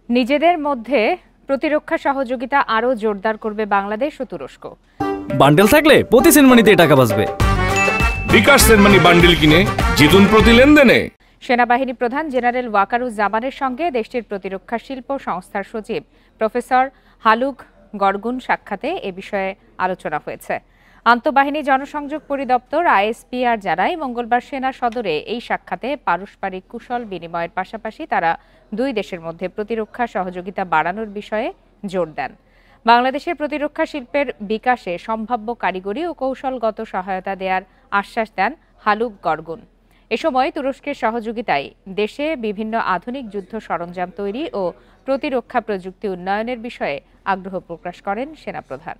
নিজেদের মধ্যে প্রতিরক্ষা সহযোগিতা আরও জোরদার করবে বাংলাদেশ ও তুরস্ক। বান্ডেল থাকলে প্রতি সেনমানিতে টাকা বাঁচবে। বিকাশ সেনমানি বান্ডেল কিনে জিতুন প্রতি লেনদেনে। সেনাবাহিনী প্রধান জেনারেল ওয়াকারুজ্জামানের সঙ্গে দেশটির প্রতিরক্ষা শিল্প সংস্থার সচিব প্রফেসর হালুক গরগুন সাক্ষাতে এ বিষয়ে আলোচনা হয়েছে। আন্তঃবাহিনী জনসংযোগ পরিদপ্তর আইএসপিআর জানায়, মঙ্গলবার সেনা সদরে এই সাক্ষাতে পারস্পরিক কুশল বিনিময়ের পাশাপাশি তারা দুই দেশের মধ্যে প্রতিরক্ষা সহযোগিতা বাড়ানোর বিষয়ে জোর দেন। বাংলাদেশের প্রতিরক্ষা শিল্পের বিকাশে সম্ভাব্য কারিগরি ও কৌশলগত সহায়তা দেওয়ার আশ্বাস দেন হালুক গরগুন। এ সময় তুরস্কের সহযোগিতায় দেশে বিভিন্ন আধুনিক যুদ্ধ সরঞ্জাম তৈরি ও প্রতিরক্ষা প্রযুক্তি উন্নয়নের বিষয়ে আগ্রহ প্রকাশ করেন সেনাপ্রধান।